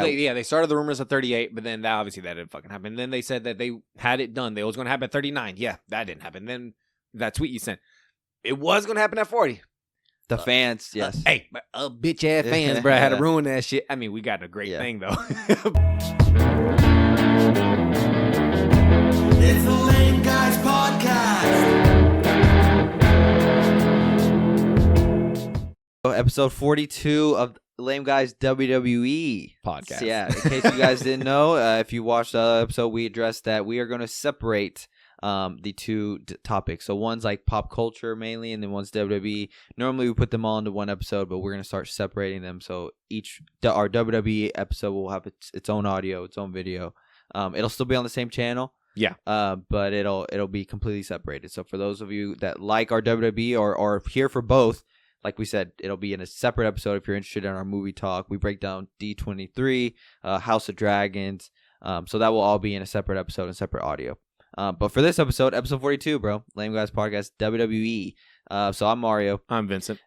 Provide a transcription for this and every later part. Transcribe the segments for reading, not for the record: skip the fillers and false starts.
They started the rumors at 38, but then that didn't fucking happen. Then they said that they had it done. It was going to happen at 39. Yeah, that didn't happen. Then that tweet you sent, it was going to happen at 40. The fans, yes. Hey, bitch ass fans, bro, had to ruin that shit. I mean, we got a great thing, though. It's the Lame Guys Podcast. Episode 42 of Lame Guys WWE podcast. So yeah, in case you guys didn't know, if you watched the episode, we addressed that we are going to separate the two topics. So one's like pop culture mainly, and then one's WWE. Normally we put them all into one episode, but we're going to start separating them. So our WWE episode will have its own audio, its own video. It'll still be on the same channel. Yeah. But it'll be completely separated. So for those of you that like our WWE or are here for both, like we said, it'll be in a separate episode if you're interested in our movie talk. We break down D23, House of Dragons. So that will all be in a separate episode and separate audio. But for this episode 42, bro, Lame Guys Podcast, WWE. So I'm Mario. I'm Vincent.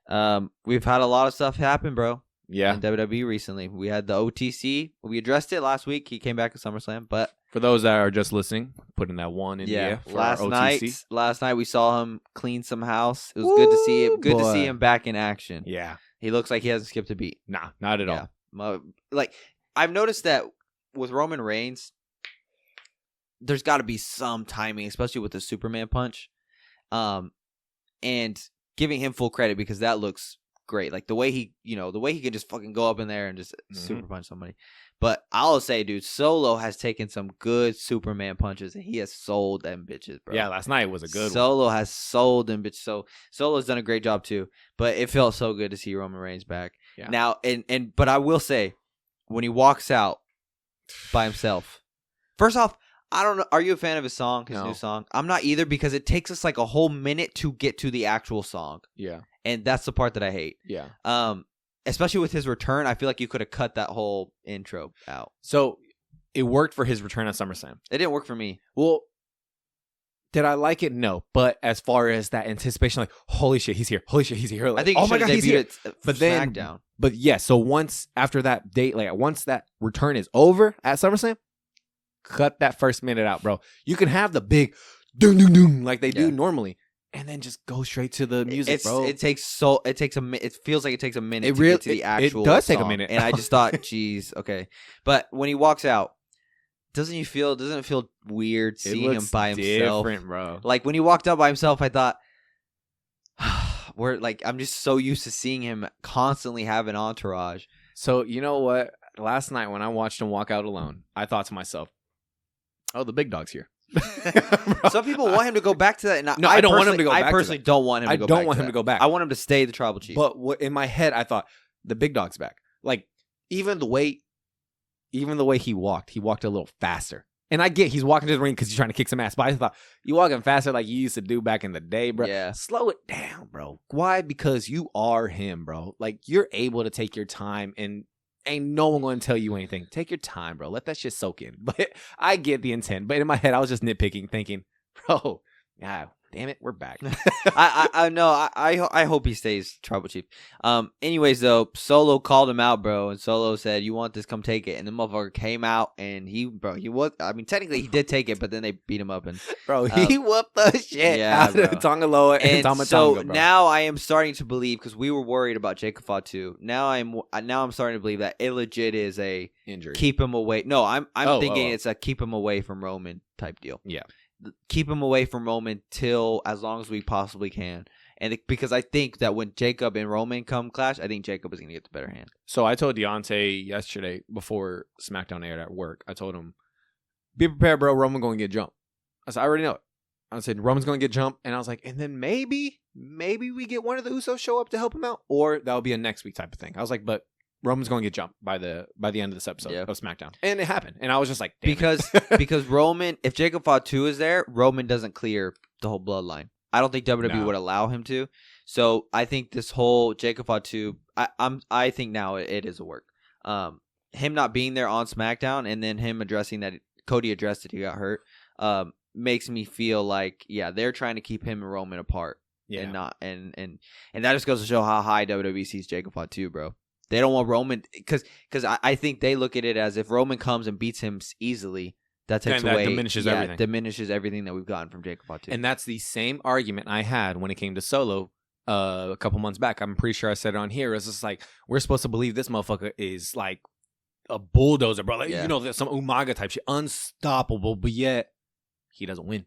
We've had a lot of stuff happen, bro. Yeah. In WWE recently. We had the OTC. We addressed it last week. He came back at SummerSlam. But for those that are just listening, putting that one in the for last our OTC. Like night we saw him clean some house. It was good to see him. Good to see him back in action. Yeah. He looks like he hasn't skipped a beat. Nah, not at all. Like, I've noticed that with Roman Reigns, there's got to be some timing, especially with the Superman punch. And giving him full credit because that looks great. Like the way he can just fucking go up in there and just super punch somebody. But I'll say, dude, Solo has taken some good Superman punches and he has sold them bitches, bro. Yeah, last night was a good one. Solo has sold them bitches. So Solo's done a great job too. But it felt so good to see Roman Reigns back. Yeah. Now, but I will say, when he walks out by himself, first off, I don't know. Are you a fan of his song, his new song? I'm not either because it takes us like a whole minute to get to the actual song. Yeah. And that's the part that I hate. Yeah. Especially with his return, I feel like you could have cut that whole intro out. So it worked for his return at SummerSlam. It didn't work for me. Well, did I like it? No. But as far as that anticipation, like, holy shit, he's here. Holy shit, he's here. Like, I think oh my God, he's here. But then, SmackDown. But yeah, so once after that date, like once that return is over at SummerSlam, cut that first minute out, bro. You can have the big doom doom doom like they do normally, and then just go straight to the music, bro. It feels like it takes a minute to get to the actual It does song. take a minute. And I just thought, geez, okay. But when he walks out, doesn't it feel weird seeing him by himself? Different, bro. Like when he walked out by himself, I thought, I'm just so used to seeing him constantly have an entourage. So you know what? Last night when I watched him walk out alone, I thought to myself, oh, the big dog's here. Some people want him to go back to that. And no, I don't want him to go back. I personally don't want him to go back. I don't want him to go back. I want him to stay the tribal chief. But in my head, I thought the big dog's back. Like even the way he walked a little faster. And I get he's walking to the ring because he's trying to kick some ass. But I thought you walking faster like you used to do back in the day, bro. Yeah. Slow it down, bro. Why? Because you are him, bro. Like you're able to take your time and ain't no one going to tell you anything. Take your time, bro. Let that shit soak in. But I get the intent. But in my head, I was just nitpicking, thinking, bro, God damn it, we're back. I hope he stays tribal chief. Anyways, though, Solo called him out, bro, and Solo said, "You want this? Come take it." And the motherfucker came out, and he was. I mean, technically he did take it, but then they beat him up, and bro, he whooped the shit out of Tonga Loa and Tama so Tonga, bro. Now I am starting to believe because we were worried about Jacob Fatu. Now I'm starting to believe that it legit is a injury. Keep him away. No, I'm thinking it's a keep him away from Roman type deal. Yeah. Keep him away from Roman till as long as we possibly can. And because I think that when Jacob and Roman come clash, I think Jacob is going to get the better hand. So I told Deontay yesterday before SmackDown aired at work, I told him, be prepared, bro. Roman going to get jumped. I said, I already know it. I said, Roman's going to get jumped. And I was like, and then maybe we get one of the Usos show up to help him out. Or that'll be a next week type of thing. I was like, but Roman's going to get jumped by the end of this episode of SmackDown. And it happened. And I was just like, damn because Roman, if Jacob Fatu is there, Roman doesn't clear the whole bloodline. I don't think WWE would allow him to. So I think this whole Jacob Fatu, I think now it is a work. Him not being there on SmackDown and then him addressing that Cody addressed that he got hurt makes me feel like they're trying to keep him and Roman apart. Yeah. And that just goes to show how high WWE sees Jacob Fatu, bro. They don't want Roman because I think they look at it as if Roman comes and beats him easily, that takes away diminishes everything. Diminishes everything that we've gotten from Jake Paul too. And that's the same argument I had when it came to Solo a couple months back. I'm pretty sure I said it on here. It's just like, we're supposed to believe this motherfucker is like a bulldozer, bro. Like, you know, there's some Umaga type shit, unstoppable, but yet he doesn't win.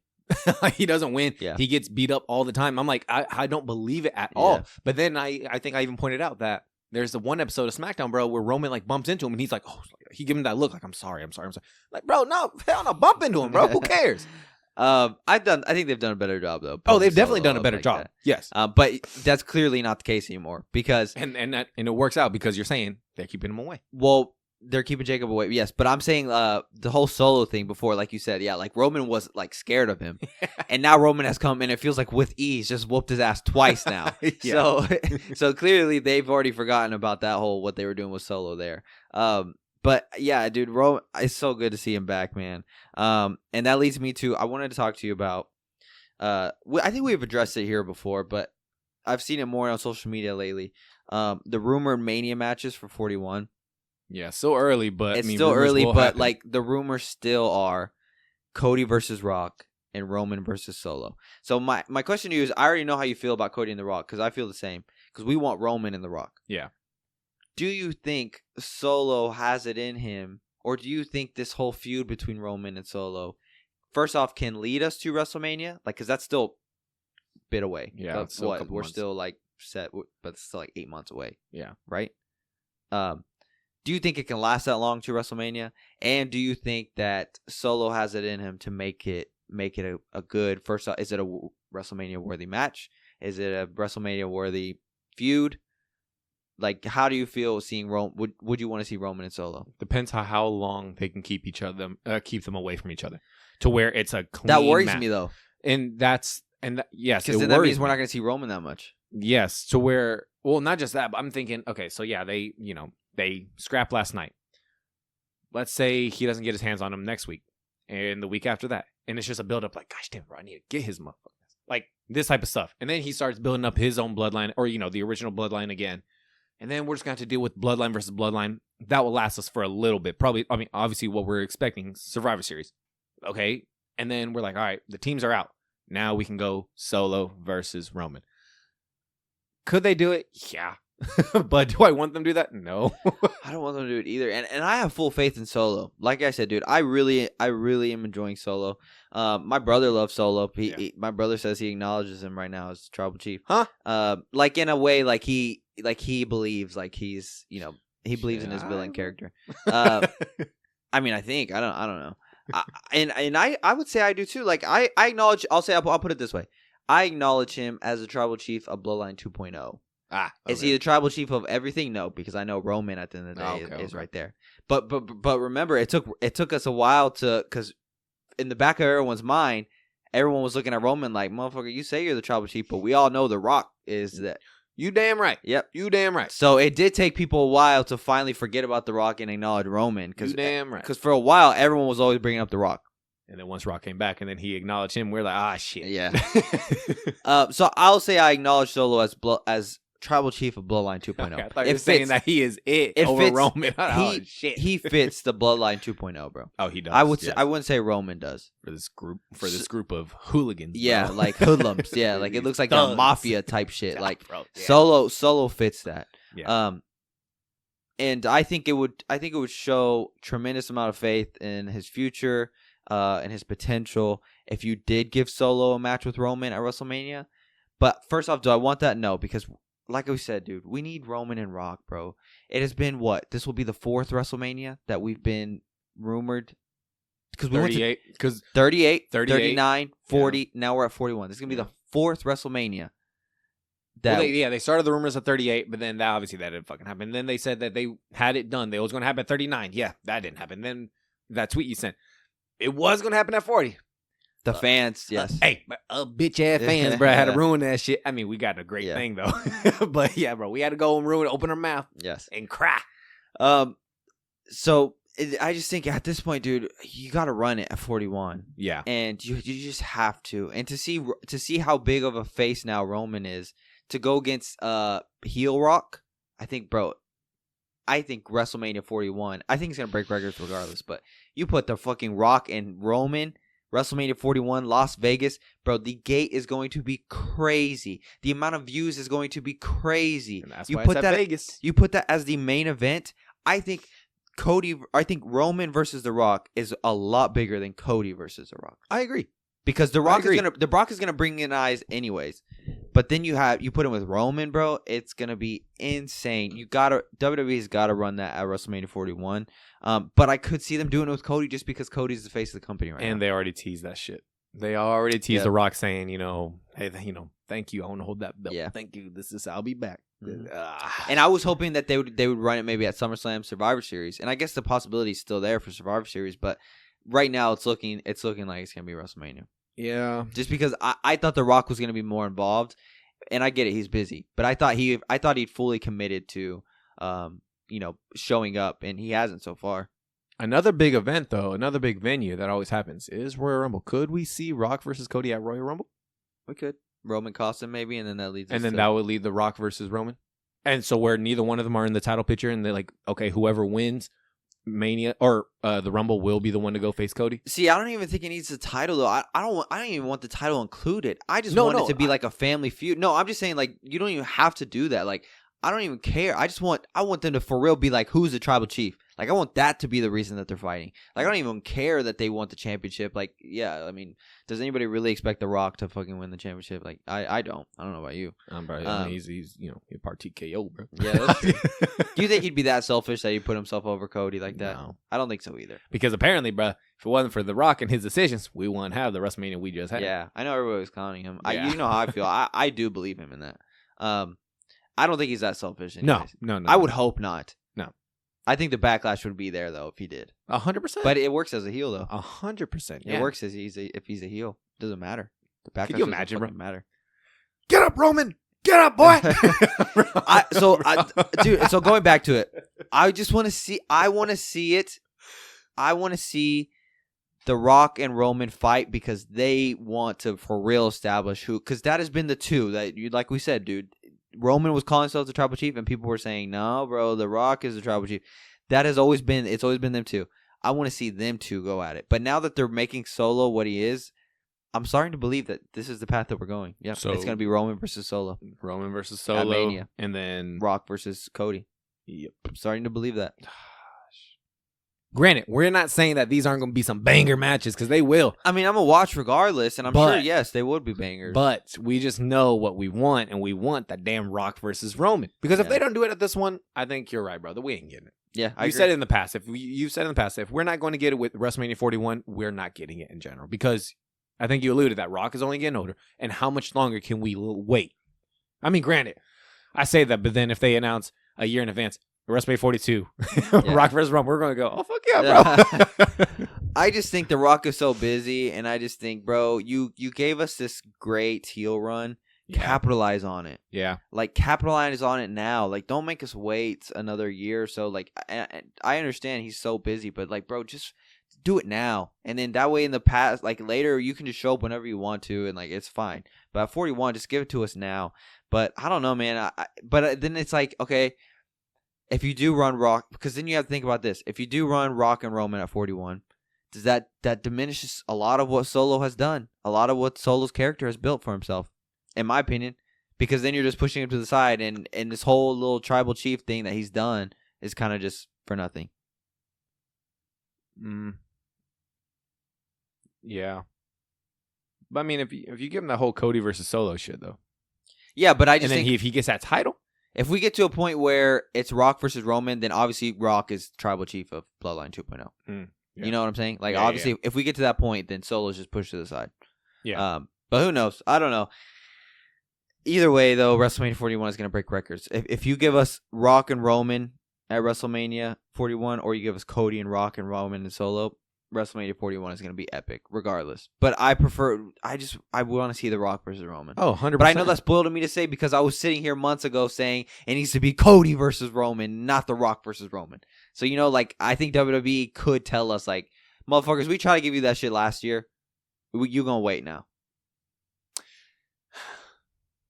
He doesn't win. Yeah. He gets beat up all the time. I'm like, I don't believe it at all. But then I think I even pointed out that there's the one episode of Smackdown, bro, where Roman like bumps into him and he's like, oh, he give him that look like, I'm sorry. Like, bro, no, hell no, bump into him, bro. Who cares? I think they've done a better job though. Oh, they've definitely done a better job. That. Yes. But that's clearly not the case anymore because and it works out because you're saying they're keeping him away. Well, they're keeping Jacob away. Yes, but I'm saying the whole Solo thing before, like you said, like Roman was like scared of him, and now Roman has come and it feels like with ease just whooped his ass twice now. So clearly they've already forgotten about that whole what they were doing with Solo there. But yeah, dude, Roman, it's so good to see him back, man. And that leads me to I wanted to talk to you about. I think we've addressed it here before, but I've seen it more on social media lately. The rumored Mania matches for 41. Yeah, still early, but it's still early, but like the rumors still are Cody versus Rock and Roman versus Solo. So my question to you is, I already know how you feel about Cody and The Rock because I feel the same because we want Roman and The Rock. Yeah. Do you think Solo has it in him, or do you think this whole feud between Roman and Solo, first off, can lead us to WrestleMania? Like, because that's still a bit away. Yeah, it's we're still like set, but it's still like 8 months away. Yeah. Right. Do you think it can last that long to WrestleMania? And do you think that Solo has it in him to make it a good first off? Is it a WrestleMania worthy match? Is it a WrestleMania worthy feud? Like, how do you feel seeing Roman? Would you want to see Roman and Solo? Depends how long they can keep them away from each other, to where it's a clean that worries match. Me though, yes, because then that means we're not going to see Roman that much. Yes, to where not just that, but I'm thinking, okay, so yeah, they scrapped last night. Let's say he doesn't get his hands on him next week and the week after that, and it's just a build up. Like, gosh damn, bro, I need to get his motherfuckers. Like this type of stuff, and then he starts building up his own bloodline, or the original bloodline again. And then we're just going to have to deal with bloodline versus bloodline. That will last us for a little bit. Probably, obviously what we're expecting, Survivor Series. Okay? And then we're like, all right, the teams are out. Now we can go Solo versus Roman. Could they do it? Yeah. But do I want them to do that? No. I don't want them to do it either. And I have full faith in Solo. Like I said, dude, I really am enjoying Solo. My brother loves Solo. My brother says he acknowledges him right now as tribal chief. Huh? Like in a way, like he believes, like he's, he believes in his villain character. I mean, I think I don't know. I would say I do too. Like I acknowledge. I'll put it this way. I acknowledge him as a tribal chief of Bloodline 2.0. Okay. Is he the tribal chief of everything? No, because I know Roman at the end of the day is right there. But remember, it took us a while because in the back of everyone's mind, everyone was looking at Roman like, motherfucker, you say you're the tribal chief, but we all know The Rock is that. You damn right. Yep. You damn right. So it did take people a while to finally forget about The Rock and acknowledge Roman. You damn right. Because for a while, everyone was always bringing up The Rock. And then once Rock came back and then he acknowledged him, we're like, shit. Yeah. So I'll say I acknowledge Solo as tribal chief of Bloodline 2.0. Okay, I thought you were saying that he is over Roman. Shit. He fits the Bloodline 2.0, bro. Oh, he does. I wouldn't say Roman does. For this group of hooligans. Yeah, bro. Like hoodlums. Yeah, like it looks like a mafia type shit. Yeah, like bro, yeah. Solo fits that. Yeah. And I think it would show tremendous amount of faith in his future, and his potential if you did give Solo a match with Roman at WrestleMania. But first off, do I want that? No, because like we said, dude, we need Roman and Rock, bro. It has been what? This will be the 4th WrestleMania that we've been rumored. Because we 38, went to 38, 39, 40. Yeah. Now we're at 41. This is gonna be the 4th WrestleMania. They started the rumors at 38, but then that didn't fucking happen. Then they said that they had it done. It was going to happen at 39. Yeah, that didn't happen. Then that tweet you sent, it was going to happen at 40. The fans, yes. Hey, bitch ass fans, bro, had to ruin that shit. I mean, we got a great thing though, but yeah, bro, we had to go and open our mouth, yes, and cry. So I just think at this point, dude, you got to run it at 41. Yeah, and you just have to, and to see how big of a face now Roman is to go against heel Rock. I think, bro, I think WrestleMania 41, I think it's going to break records regardless, but you put the fucking Rock and Roman, WrestleMania 41, Las Vegas, bro, the gate is going to be crazy. The amount of views is going to be crazy. And that's you why put it's at that, Vegas. You put that as the main event. I think Roman versus The Rock is a lot bigger than Cody versus The Rock. I agree. Because The Rock is gonna bring in eyes anyways. But then you put him with Roman, bro, it's gonna be insane. WWE's gotta run that at WrestleMania 41. But I could see them doing it with Cody just because Cody's the face of the company right now. And they already teased that shit. They already teased The Rock saying, hey, thank you. I want to hold that belt. Yeah. Thank you. I'll be back. Mm-hmm. And I was hoping that they would run it maybe at SummerSlam, Survivor Series. And I guess the possibility is still there for Survivor Series, but right now it's looking like it's gonna be WrestleMania. Yeah. Just because I thought The Rock was gonna be more involved, and I get it, he's busy, but I thought he'd fully committed to showing up, and he hasn't so far. Another big event, though, another big venue that always happens is Royal Rumble. Could we see Rock versus Cody at Royal Rumble? We could. Roman cost him maybe, and then that leads. That would lead The Rock versus Roman. And so where neither one of them are in the title picture, and they're like, okay, whoever wins Mania or the Rumble will be the one to go face Cody. See, I don't even think it needs the title though. I don't even want the title included. I just want it to be like a family feud. No, I'm just saying like you don't even have to do that. Like I don't even care. I want them to for real be like, who's the tribal chief? Like I want that to be the reason that they're fighting. Like I don't even care that they want the championship. Like yeah, I mean, does anybody really expect The Rock to fucking win the championship? Like I don't. I don't know about you. Bro, he's he's part TKO, bro. Yeah, that's true. Do you think he'd be that selfish that he'd put himself over Cody like that? No. I don't think so either. Because apparently, bro, if it wasn't for The Rock and his decisions, we wouldn't have the WrestleMania we just had. Yeah, I know everybody was clowning him. Yeah. You know how I feel. I do believe him in that. I don't think he's that selfish. No. I would hope not. No. I think the backlash would be there though if he did. 100%. But it works as a heel though. 100%. It works as if he's a heel. Doesn't matter. The backlash Can you imagine, bro? doesn't matter. Get up, Roman. Get up, boy. Dude. So going back to it, I just want to see. I want to see it. I want to see The Rock and Roman fight because they want to for real establish who. Because that has been the two that you like we said, dude. Roman was calling himself the tribal chief, and people were saying, "No, bro, The Rock is the tribal chief." That has always been. It's always been them two. I want to see them two go at it. But now that they're making Solo what he is, I'm starting to believe that this is the path that we're going. Yeah, So- it's going to be Roman versus Solo, Roman versus At Solo. Mania. And then Rock versus Cody. Yep. I'm starting to believe that. Granted, we're not saying that these aren't going to be some banger matches because they will. I mean, I'm going to watch regardless, and I'm But- sure, yes, they would be bangers. But we just know what we want, and we want that damn Rock versus Roman. Because if Yeah. they don't do it at this one, I think you're right, brother. We ain't getting it. yeah, I You agree. said it in the past. You've said in the past, if we're not going to get it with WrestleMania 41, we're not getting it in general. Because I think you alluded that Rock is only getting older. And how much longer can we wait? I mean, granted, I say that, but then if they announce a year in advance, WrestleMania 42, Rock versus Roman, we're going to go, oh, fuck yeah, bro. I just think The Rock is so busy, and I just think, bro, you gave us this great heel run. Yeah. Capitalize on it. Yeah. Like, capitalize on it now. Like, don't make us wait another year or so. Like, I understand he's so busy, but, like, bro, just do it now. And then that way in the past, like, later, you can just show up whenever you want to, and, like, it's fine. But at 41, just give it to us now. But I don't know, man. But then it's like, okay, if you do run Rock, because then you have to think about this. If you do run Rock and Roman at 41, does that diminishes a lot of what Solo has done, a lot of what Solo's character has built for himself, in my opinion, because then you're just pushing him to the side, and this whole little tribal chief thing that he's done is kind of just for nothing. Yeah. But I mean, if you give him that whole Cody versus Solo shit, though. Yeah, but I just And then think if he gets that title, if we get to a point where it's Rock versus Roman, then obviously Rock is tribal chief of Bloodline 2.0. Yeah. You know what I'm saying? Like, Yeah, obviously, if we get to that point, then Solo's just pushed to the side. Yeah. But who knows? I don't know. Either way, though, WrestleMania 41 is going to break records. If you give us Rock and Roman at WrestleMania 41, or you give us Cody and Rock and Roman and Solo, WrestleMania 41 is going to be epic, regardless. But I want to see The Rock versus Roman. Oh, 100%. But I know that's bold of me to say because I was sitting here months ago saying it needs to be Cody versus Roman, not The Rock versus Roman. So, you know, like, I think WWE could tell us, like, motherfuckers, we tried to give you that shit last year. You going to wait now.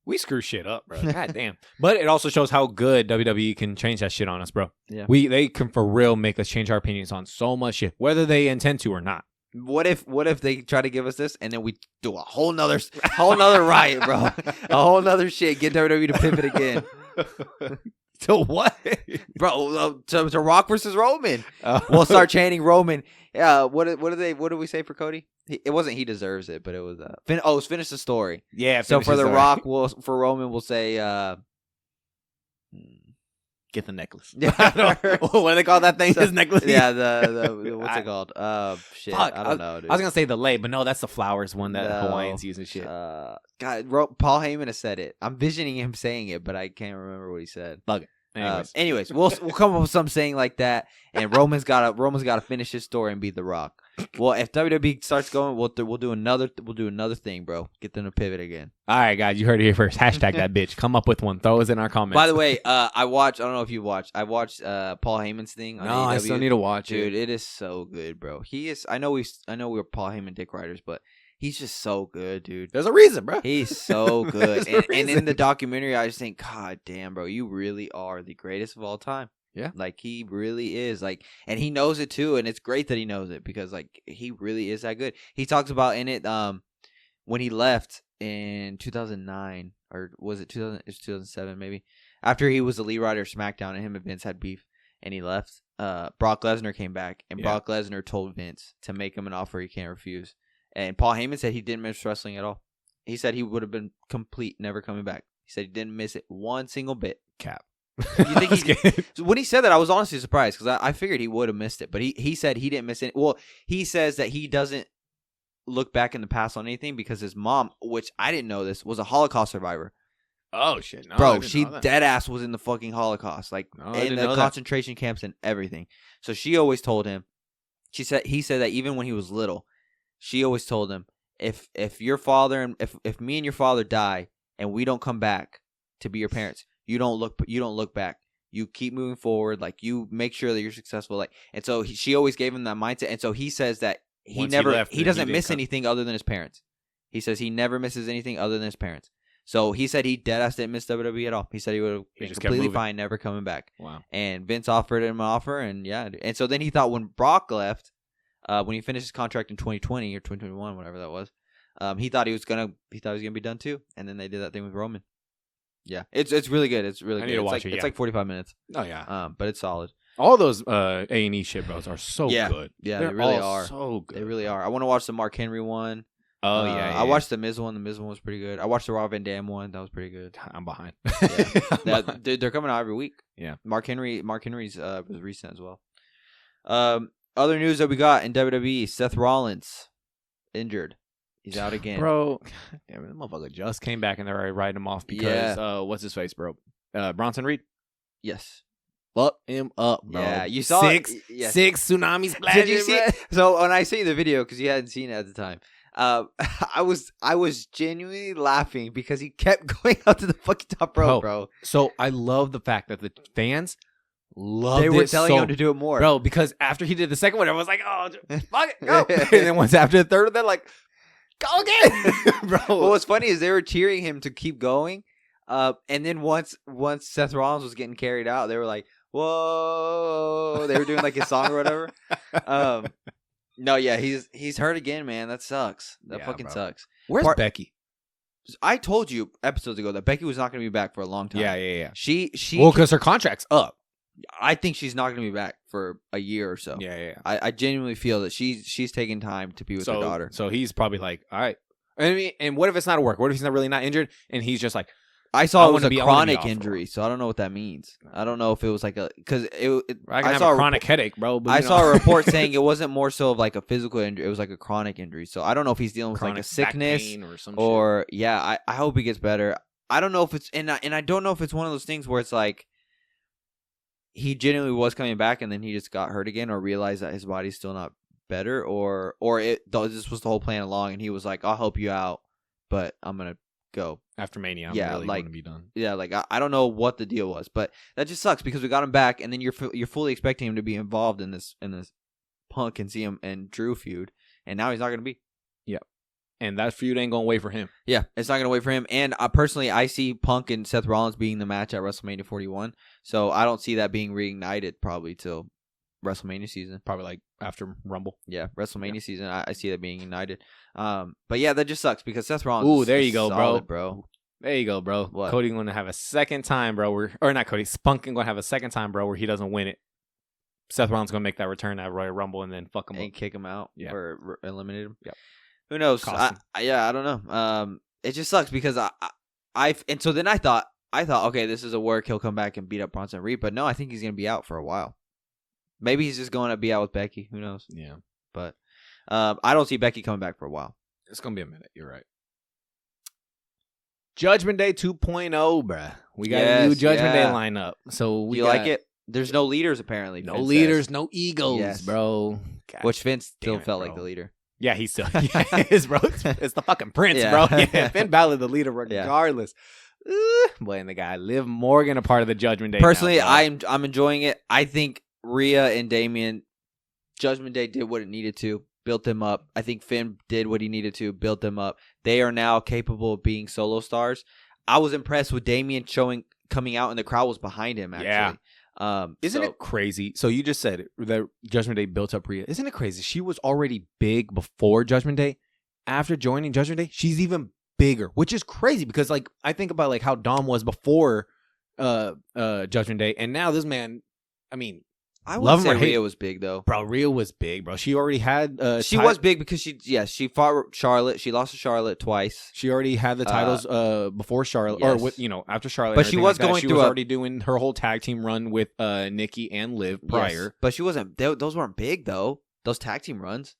We screw shit up, bro. God damn. But it also shows how good WWE can change that shit on us, bro. Yeah. They can for real make us change our opinions on so much shit, whether they intend to or not. What if they try to give us this and then we do a whole nother riot, bro? A whole nother shit. Get WWE to pivot again. So what? Bro, to Rock versus Roman. We'll start chanting Roman. Yeah, what do we say for Cody? It wasn't he deserves it, but it was it's finish the story. Yeah. So for the Rock, for Roman, we'll say get the necklace. Yeah. What do they call that thing? His necklace? Yeah, the what's it called? Shit, Fuck, I don't know, dude. I was gonna say the lei, but no, that's the flowers one that Hawaiians use and shit. God, Paul Heyman has said it. I'm visioning him saying it, but I can't remember what he said. Fuck it. Anyways, we'll come up with something saying like that, and Roman's gotta finish his story and beat The Rock. Well, if WWE starts going, we'll do another thing, bro. Get them to pivot again. All right, guys, you heard it here first. Hashtag that bitch. Come up with one. Throw us in our comments. By the way, I don't know if you watched. I watched Paul Heyman's thing on AEW. I still need to watch Dude, it. it is so good, bro. He is. I know we're Paul Heyman dick riders, but he's just so good, dude. There's a reason, bro. He's so good. There's a and in reason. the documentary, I just think, God damn, bro, you really are the greatest of all time. Yeah. Like, he really is. Like, and he knows it, too, and it's great that he knows it because, like, he really is that good. He talks about in it when he left in 2009, or was it 2007 maybe, after he was the lead writer of Smackdown and him and Vince had beef, and he left, Brock Lesnar came back, and Brock Lesnar told Vince to make him an offer he can't refuse. And Paul Heyman said he didn't miss wrestling at all. He said he would have been complete, never coming back. He said he didn't miss it one single bit. Cap. You think so when he said that, I was honestly surprised because I figured he would have missed it. But he said he didn't miss it. Well, he says that he doesn't look back in the past on anything because his mom, which I didn't know this, was a Holocaust survivor. Oh, shit. No, Bro, she dead ass was in the fucking Holocaust. Like, in the concentration camps and everything. So she always told him, he said that even when he was little, she always told him, if your father and if me and your father die and we don't come back to be your parents, you don't look back. You keep moving forward. Like, you make sure that you're successful. Like, and so she always gave him that mindset. And so he says that he doesn't miss anything other than his parents. He says he never misses anything other than his parents. So he said he deadass didn't miss WWE at all. He said he would have been completely fine, never coming back. Wow. And Vince offered him an offer, and yeah. And so then he thought when Brock left, when he finished his contract in 2020 or 2021, whatever that was, he thought he was gonna be done too. And then they did that thing with Roman. Yeah, it's really good. It's really good. Need to watch it. It's like 45 minutes. Oh yeah. But it's solid. All those A&E shit, bros, are so good. Yeah, They're they really all are. so good. They really are. I want to watch the Mark Henry one. Oh yeah. I watched the Miz one. The Miz one was pretty good. I watched the Rob Van Dam one. That was pretty good. I'm behind. Yeah. They're coming out every week. Yeah. Mark Henry's was recent as well. Other news that we got in WWE: Seth Rollins injured. He's out again, bro. Damn it, that motherfucker just came back and they're already writing him off because what's his face, bro? Bronson Reed. Yes. Fuck him up, bro. Yeah, you saw six tsunamis. Did you see it? So when I see the video, because you hadn't seen it at the time, I was genuinely laughing because he kept going out to the fucking top rope, bro. So I love the fact that the fans loved it. They were telling him to do it more, bro. Because after he did the second one, everyone was like, "Oh, fuck it, go!" And then once after the third, they're like, "Go again, bro." Well, what's funny is they were cheering him to keep going, and then once Seth Rollins was getting carried out, they were like, "Whoa!" They were doing like his song or whatever. No, yeah, he's hurt again, man. That sucks. That fucking sucks. Where's Becky? I told you episodes ago that Becky was not going to be back for a long time. Yeah. She well, because her contract's up. I think she's not going to be back for a year or so. Yeah. I genuinely feel that she's taking time to be with her daughter. So he's probably like, all right. I mean, and what if it's not a work? What if he's not really not injured and he's just like, I saw it was a chronic injury, so I don't know what that means. I don't know if it was like because I saw a chronic headache, bro. But I saw a report saying it wasn't more so of like a physical injury; it was like a chronic injury. So I don't know if he's dealing with like a sickness or some shit. Yeah. I hope he gets better. I don't know if it's and I don't know if it's one of those things where it's like he genuinely was coming back and then he just got hurt again, or realized that his body's still not better, or this was the whole plan along, and he was like, "I'll help you out, but I'm gonna go." After Mania, I'm really going to be done. Yeah, like I don't know what the deal was, but that just sucks because we got him back, and then you're fully expecting him to be involved in this Punk and CM and Drew feud, and now he's not going to be. Yeah, and that feud ain't gonna wait for him. Yeah, it's not gonna wait for him. And personally, I see Punk and Seth Rollins being the match at WrestleMania 41. So I don't see that being reignited probably till WrestleMania season. Probably like after Rumble. Yeah, WrestleMania season. I see that being ignited. But yeah, that just sucks because Seth Rollins. Ooh, there you go, solid, bro. There you go, bro. What? Cody going to have a second time, bro. Or not Cody. Punk going to have a second time, bro, where he doesn't win it. Seth Rollins going to make that return at Royal Rumble and then fuck him And up. kick him out or eliminate him. Yeah. Who knows? I don't know. It just sucks because and so then I thought, okay, this is a work. He'll come back and beat up Bronson Reed, but no, I think he's gonna be out for a while. Maybe he's just going to be out with Becky. Who knows? Yeah. But I don't see Becky coming back for a while. It's going to be a minute. You're right. Judgment Day 2.0, bruh. We got a new Judgment Day lineup. So Do you like it? There's no leaders apparently. No Vince leaders, says. no egos, Yes. bro. God Which Vince still damn it, felt bro. like the leader. Yeah, he still is, bro. It's the fucking Prince, Yeah. bro. Yeah, Finn Balor, the leader, regardless. Boy, and the guy Liv Morgan, a part of the Judgment Day. Personally, now, I'm enjoying it. I think Rhea and Damian, Judgment Day did what it needed to, built them up. I think Finn did what he needed to, built them up. They are now capable of being solo stars. I was impressed with Damian coming out, and the crowd was behind him. Actually, Yeah. Isn't it crazy? So you just said that Judgment Day built up Rhea. Isn't it crazy? She was already big before Judgment Day. After joining Judgment Day, she's even bigger, which is crazy because like I think about like how Dom was before Judgment Day, and now this man, I mean, I love would him say or hate Rhea was big though. bro, Rhea was big, bro. She already had She was big because she fought Charlotte. She lost to Charlotte twice. She already had the titles before Charlotte, yes. or with after Charlotte. But and she everything was like that. going She through was a- already doing her whole tag team run with Nikki and Liv prior. Yes. But she wasn't. Those weren't big though. Those tag team runs.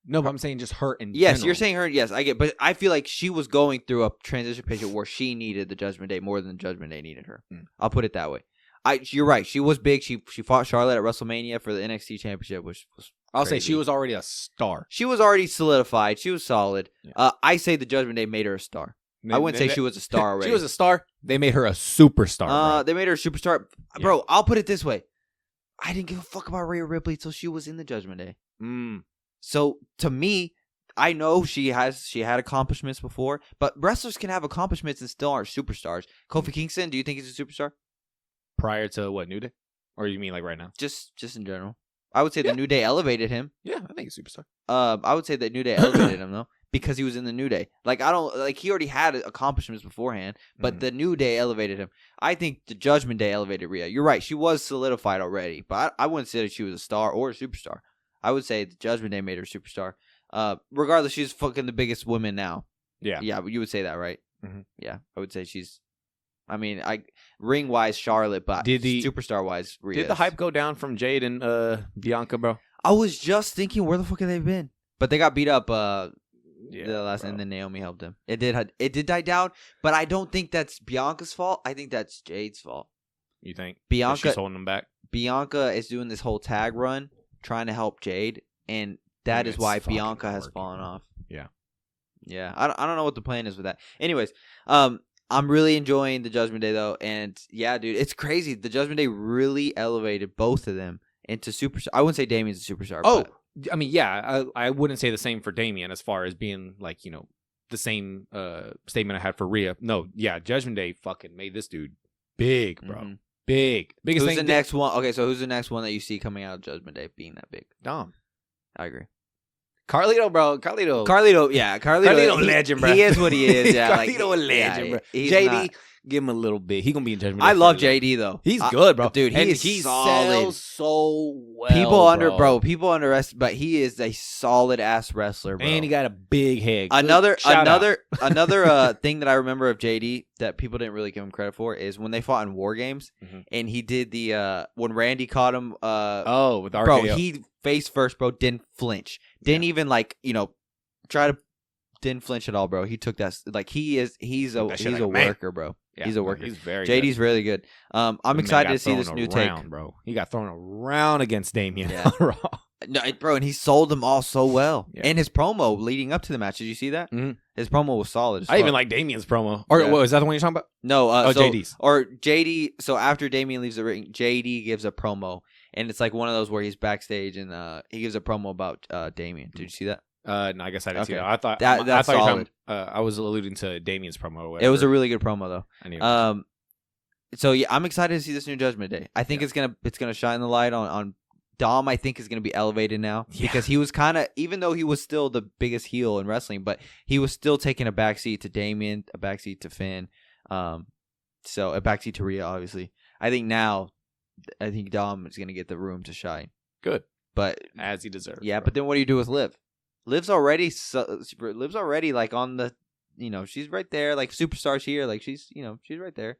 No, but I'm saying just her in Yes, general. you're saying her. Yes, I get. But I feel like she was going through a transition period where she needed the Judgment Day more than the Judgment Day needed her. I'll put it that way. You're right. She was big. She fought Charlotte at WrestleMania for the NXT Championship, which was I'll say crazy. she was already a star. She was already solidified. She was solid. Yeah. I say the Judgment Day made her a star. I wouldn't say she was a star already. She was a star. They made her a superstar. bro. They made her a superstar. Yeah. Bro, I'll put it this way. I didn't give a fuck about Rhea Ripley until she was in the Judgment Day. So to me, I know she had accomplishments before, but wrestlers can have accomplishments and still aren't superstars. Kofi Kingston, do you think he's a superstar? Prior to what, New Day? Or you mean like right now? Just in general. I would say the New Day elevated him. Yeah, I think he's a superstar. I would say that New Day elevated him though, because he was in the New Day. Like he already had accomplishments beforehand, but the New Day elevated him. I think the Judgment Day elevated Rhea. You're right, she was solidified already, but I wouldn't say that she was a star or a superstar. I would say the Judgment Day made her a superstar. Regardless, she's fucking the biggest woman now. Yeah. Yeah, you would say that, right? Mhm. Yeah, I would say she's. I mean, ring wise Charlotte, but superstar wise Rhea. Did the hype go down from Jade and Bianca, bro? I was just thinking, where the fuck have they been? But they got beat up. Yeah, The last, bro. and then Naomi helped him. It did die down, but I don't think that's Bianca's fault. I think that's Jade's fault. You think? Bianca She's holding them back. Bianca is doing this whole tag run, trying to help Jade, and that And is it's why fucking Bianca has working. fallen off. Yeah. Yeah, I don't know what the plan is with that. Anyways, I'm really enjoying the Judgment Day though, and yeah, dude, it's crazy. The Judgment Day really elevated both of them into superstar. I wouldn't say Damien's a superstar. Oh, but I mean, yeah, I wouldn't say the same for Damian as far as being like, the same statement I had for Rhea. No, yeah, Judgment Day fucking made this dude big, bro. Mhm. Big. Biggest Who's thing. the next one? Okay, so who's the next one that you see coming out of Judgment Day being that big? Dom. I agree. Carlito, bro. Carlito. Carlito, yeah, Carlito legend, bro. He is what he is. Yeah, Carlito a legend, bro. he's JD, not- give him a little bit. He gonna be in Judgment Day. I love forever. JD though. He's good, bro. Dude, And he is solid. sells so well. People underestimate, but he is a solid ass wrestler, bro. And he got a big head. Another Shout out. thing that I remember of JD that people didn't really give him credit for is when they fought in War Games, Mhm. and he did the when Randy caught him. Oh, with RKO. Bro, he face first, bro. Didn't flinch. Didn't even try to. Didn't flinch at all, bro. He took that like he's a That shit like a worker, man. bro. Yeah, he's a worker. He's very JD's good. really good. I'm The man excited got to see this thrown new around, take, bro. He got thrown around against Damian. Yeah. on Raw. No, bro, and he sold them all so well. Yeah. And his promo leading up to the match, did you see that? Mhm. His promo was solid. As I even fuck. like Damian's promo. Or Yeah. what, is that the one you're talking about? No, JD's. Or JD. So after Damian leaves the ring, JD gives a promo, and it's like one of those where he's backstage and he gives a promo about Damian. Did you see that? No, I guess I didn't see Okay. that. I thought That's you were solid. talking, I was alluding to Damien's promo. Or whatever. It was a really good promo though. I need to watch it. So yeah, I'm excited to see this new Judgment Day. I think it's gonna shine the light on Dom. I think is gonna be elevated now because he was kind of, even though he was still the biggest heel in wrestling, but he was still taking a backseat to Damien, a backseat to Finn, so a backseat to Rhea. Obviously, I think Dom is gonna get the room to shine. Good, but as he deserves. Yeah, bro. but then what do you do with Liv? Liv's already like on the, she's right there, like superstars here, like she's right there.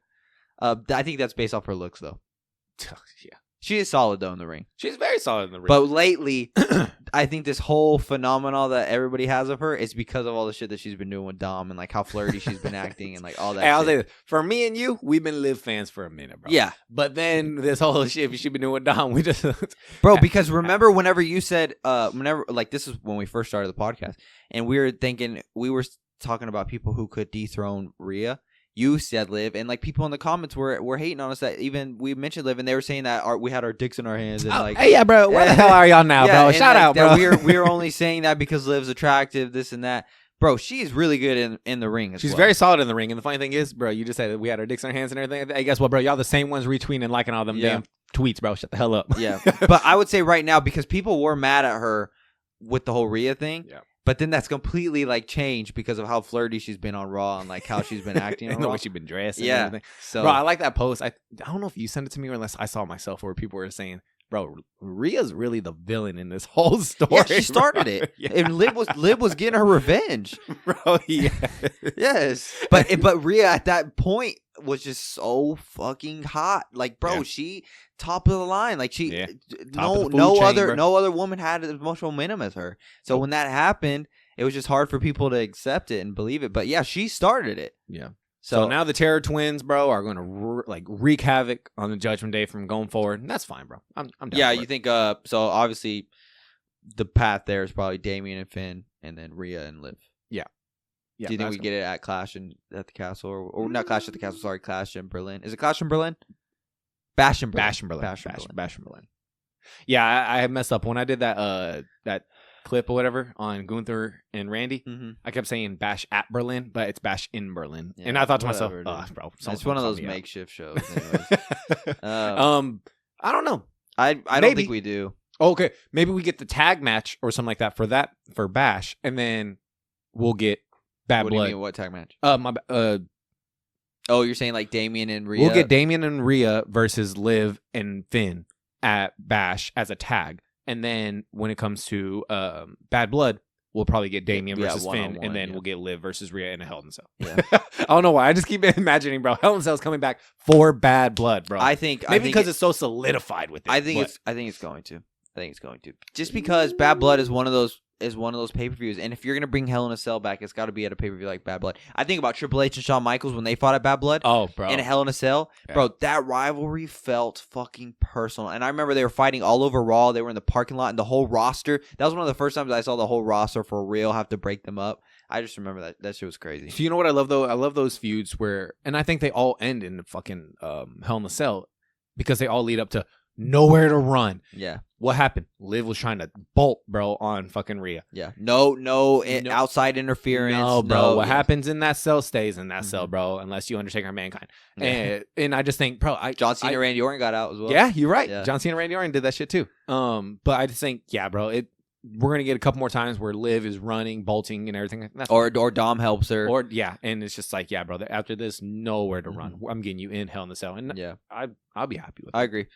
I think that's based off her looks though. Yeah, she is solid though in the ring. She's very solid in the ring. But lately, I think this whole phenomenon that everybody has of her is because of all the shit that she's been doing with Dom and like how flirty she's been acting and like all that. Hey, I'll shit. say this. For me and you, we've been Liv fans for a minute, bro. Yeah, but then this whole shit she's been doing with Dom, we just bro. Because remember, whenever you said, like this is when we first started the podcast, and we were talking about people who could dethrone Rhea. You said Liv, and like people in the comments were hating on us that even we mentioned Liv, and they were saying that we had our dicks in our hands and like, hey, yeah, bro, where the hell are y'all now, bro? Shout out, bro. We're only saying that because Liv's attractive, this and that, bro. She's really good in the ring. She's very solid in the ring, and the funny thing is, bro, you just said that we had our dicks in our hands and everything. Hey, guess what, bro? Y'all the same ones retweeting and liking all them damn tweets, bro. Shut the hell up. Yeah, but I would say right now because people were mad at her with the whole Rhea thing. Yeah. But then that's completely like changed because of how flirty she's been on Raw and like how she's been acting on and the Raw. way she's been dressed. And yeah. everything. So, bro, I like that post. I don't know if you sent it to me or unless I saw it myself where people were saying, bro, Rhea's really the villain in this whole story. Yeah, she started it, and Liv was getting her revenge, bro. Yeah, yes. But Rhea at that point was just so fucking hot. Like, bro, she top of the line. Like she, no other woman had as much momentum as her. So when that happened, it was just hard for people to accept it and believe it. But yeah, she started it. Yeah. So now the Terror Twins, bro, are going to wreak havoc on the Judgment Day from going forward. And that's fine, bro. I'm down. Yeah, you think? So obviously, the path there is probably Damien and Finn, and then Rhea and Liv. Yeah. Do you think we get it at Clash at the Castle, or not Clash at the Castle? Sorry, Clash in Berlin. Is it Clash in Berlin? Bash in Berlin. Yeah, I messed up when I did that clip or whatever on Gunther and Randy. Mm-hmm. I kept saying Bash at Berlin, but it's Bash in Berlin, yeah, and I thought to myself, bro, it's one of those makeshift shows. I don't know. I don't think we do. Okay, maybe we get the tag match or something like that for Bash, and then we'll get Bad Blood. Blood. What do you mean? What tag match? Oh, you're saying like Damien and Rhea? We'll get Damien and Rhea versus Liv and Finn at Bash as a tag. And then when it comes to Bad Blood, we'll probably get Damien versus Finn, and then we'll get Liv versus Rhea in a Hell in a Cell. Yeah. I don't know why. I just keep imagining, bro. Hell in a Cell's coming back for Bad Blood, bro. I think maybe because it's so solidified with it. I think it's going to. Just because Bad Blood is one of those pay-per-views, and if you're gonna bring Hell in a Cell back, it's got to be at a pay-per-view like Bad Blood. I think about Triple H and Shawn Michaels when they fought at Bad Blood. Oh, bro, in a Hell in a Cell, bro, that rivalry felt fucking personal. And I remember they were fighting all over Raw. They were in the parking lot, and the whole roster. That was one of the first times I saw the whole roster for real have to break them up. I just remember that shit was crazy. So you know what I love though? I love those feuds where, and I think they all end in the fucking Hell in a Cell because they all lead up to nowhere to run. Yeah. What happened? Liv was trying to bolt, bro, on fucking Rhea. Yeah. No outside interference. No, bro. What happens in that cell stays in that cell, bro, unless you Undertaker or Mankind. Yeah. And I just think, bro, John Cena, Randy Orton got out as well. Yeah, you're right. Yeah. John Cena, Randy Orton did that shit too. But I just think, yeah, bro, we're gonna get a couple more times where Liv is running, bolting, and everything. Or Dom helps her. Or and it's just like, yeah, bro. After this, nowhere to run. I'm getting you in Hell in the Cell, and yeah, I'll be happy with it. I agree.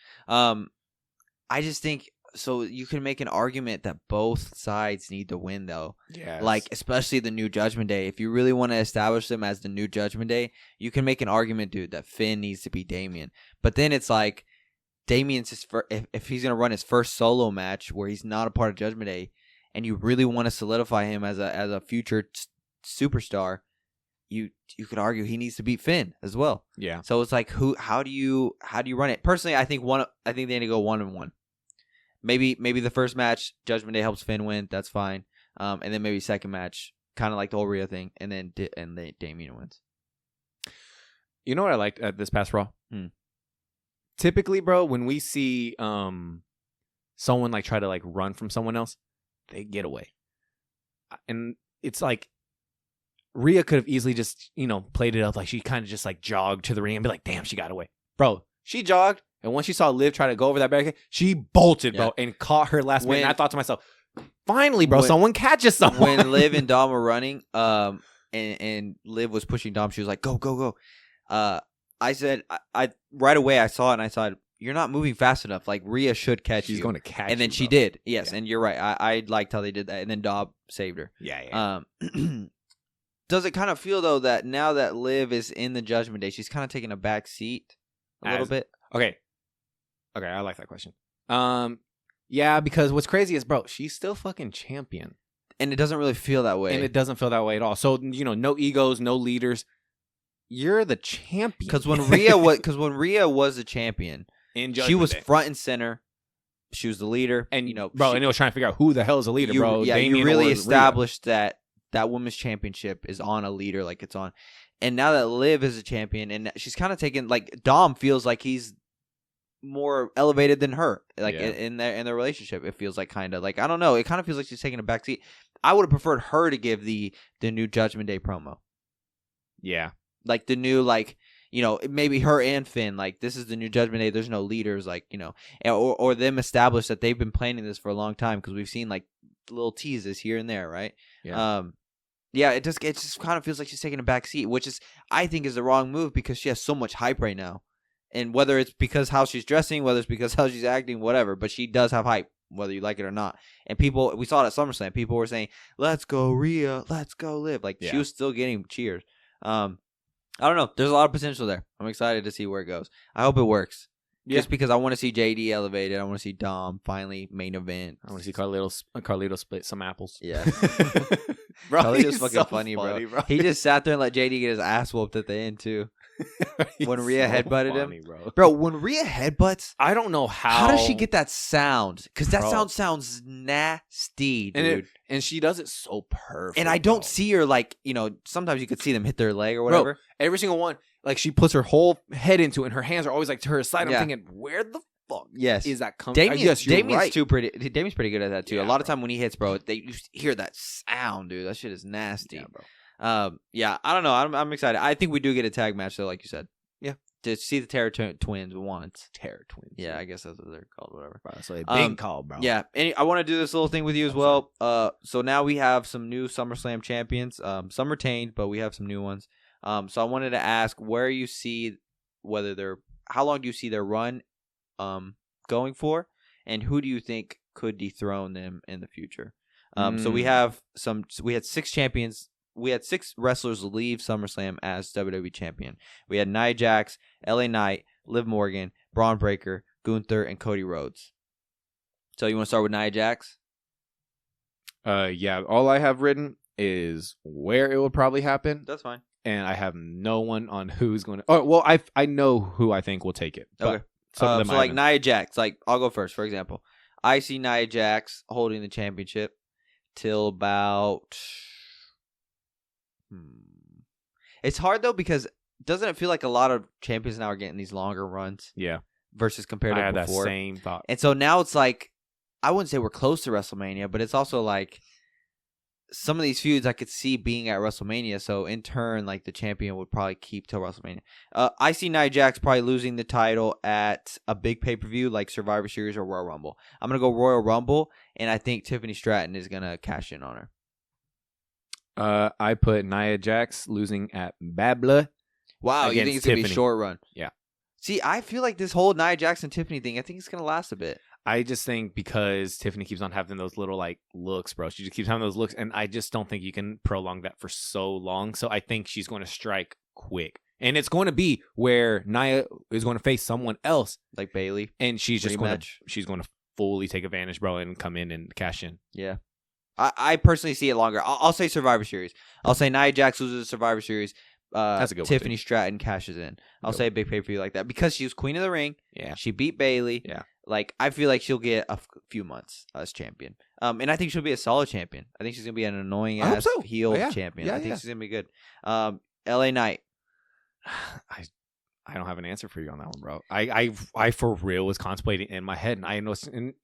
I just think so. You can make an argument that both sides need to win, though. Yeah. Like especially the New Judgment Day. If you really want to establish them as the New Judgment Day, you can make an argument, dude, that Finn needs to be Damien. But then it's like Damien's his if he's gonna run his first solo match where he's not a part of Judgment Day, and you really want to solidify him as a future superstar, you could argue he needs to beat Finn as well. Yeah. So it's like how do you run it? Personally, I think they need to go 1-1. Maybe the first match Judgment Day helps Finn win. That's fine. And then maybe second match, kind of like the whole Rhea thing, and then Damien wins. You know what I liked at this past Raw? Typically, bro, when we see someone like try to like run from someone else, they get away. and it's like Rhea could have easily just, played it up like she kind of just like jogged to the ring and be like, damn, she got away. Bro, she jogged, and once she saw Liv try to go over that barricade, she bolted, bro, and caught her last minute. And I thought to myself, finally, bro, someone catches someone. When Liv and Dom were running, and Liv was pushing Dom, she was like, go, go, go. I said, I right away I saw it, and I thought, you're not moving fast enough. Like, Rhea should catch you. She's going to catch you. And then she did. Yes, and you're right. I liked how they did that. And then Dom saved her. Yeah. Does it kind of feel, though, that now that Liv is in the Judgment Day, she's kind of taking a back seat a little bit? Okay, I like that question. Yeah, because what's crazy is, bro, she's still fucking champion. And it doesn't really feel that way. And it doesn't feel that way at all. So, no egos, no leaders. You're the champion. Because when Rhea was the champion, she was front and center. She was the leader. And, and it was trying to figure out who the hell is the leader, bro. Yeah, you really established that women's championship is on a leader, like it's on. And now that Liv is a champion, and she's kind of taken, like, Dom feels like he's more elevated than her, like in their relationship. It feels like kind of like, I don't know. It kind of feels like she's taking a backseat. I would have preferred her to give the new Judgment Day promo. Yeah, like the new, like, maybe her and Finn, like, this is the new Judgment Day. There's no leaders, like, or them establish that they've been planning this for a long time, because we've seen like little teases here and there, right? Yeah. It just kind of feels like she's taking a back seat, which I think is the wrong move, because she has so much hype right now. And whether it's because how she's dressing, whether it's because how she's acting, whatever, but she does have hype, whether you like it or not. And people, we saw it at SummerSlam, people were saying, let's go Rhea, let's go Liv. Like, she was still getting cheers. I don't know. There's a lot of potential there. I'm excited to see where it goes. I hope it works. Yeah. Just because I want to see JD elevated. I want to see Dom finally main event. I want to see Carlito split some apples. Yeah. Bro, Carlito's fucking so funny, bro. He just sat there and let JD get his ass whooped at the end, too. When Rhea headbutted him. Bro, when Rhea headbutts, I don't know how. How does she get that sound? Because that sounds nasty, dude. And she does it so perfect. And I don't see her, like, sometimes you could see them hit their leg or whatever. Bro, every single one, like, she puts her whole head into it, and her hands are always, like, to her side. I'm thinking, where the fuck is that coming from? Damien's pretty good at that, too. Yeah, a lot of time when he hits, bro, you hear that sound, dude. That shit is nasty. Yeah, bro. I don't know. I'm excited. I think we do get a tag match, though, like you said. Yeah. To see the Terror Twins once. Terror Twins. Yeah, I guess that's what they're called, whatever. Bro, that's a big call, bro. Yeah. I want to do this little thing with you as well. So now we have some new SummerSlam champions. Some retained, but we have some new ones. So I wanted to ask where you see how long do you see their run going for, and who do you think could dethrone them in the future? So we had 6 champions. We had 6 wrestlers leave SummerSlam as WWE champion. We had Nia Jax, LA Knight, Liv Morgan, Braun Breaker, Gunther, and Cody Rhodes. So you want to start with Nia Jax? Yeah. All I have written is where it will probably happen. That's fine. And I have no one on who's going to. Oh, well, I know who I think will take it. Okay. So like Nia Jax, like I'll go first. For example, I see Nia Jax holding the championship till about. It's hard though, because doesn't it feel like a lot of champions now are getting these longer runs? Yeah. Versus compared to before. I had that same thought. And so now it's like, I wouldn't say we're close to WrestleMania, but it's also like some of these feuds I could see being at WrestleMania. So in turn, like the champion would probably keep till WrestleMania. I see Nia Jax probably losing the title at a big pay-per-view like Survivor Series or Royal Rumble. I'm going to go Royal Rumble, and I think Tiffany Stratton is going to cash in on her. I put Nia Jax losing at Babla. Wow, you think it's going to be a short run? Yeah. See, I feel like this whole Nia Jax and Tiffany thing, I think it's going to last a bit. I just think because Tiffany keeps on having those little, like, looks, bro. She just keeps having those looks, and I just don't think you can prolong that for so long. So I think she's going to strike quick. And it's going to be where Nia is going to face someone else. Like Bayley. And she's just going to fully take advantage, bro, and come in and cash in. Yeah. I personally see it longer. I'll say Survivor Series. I'll say Nia Jax loses the Survivor Series. That's a good Tiffany one, Stratton cashes in. I'll say a big pay-per-view like that. Because she was Queen of the Ring. Yeah. She beat Bayley. Yeah. Like, I feel like she'll get a few months as champion. And I think she'll be a solid champion. I think she's going to be an annoying-ass heel champion. I think she's going to be good. LA Knight. I don't have an answer for you on that one, bro. I for real was contemplating in my head, and I know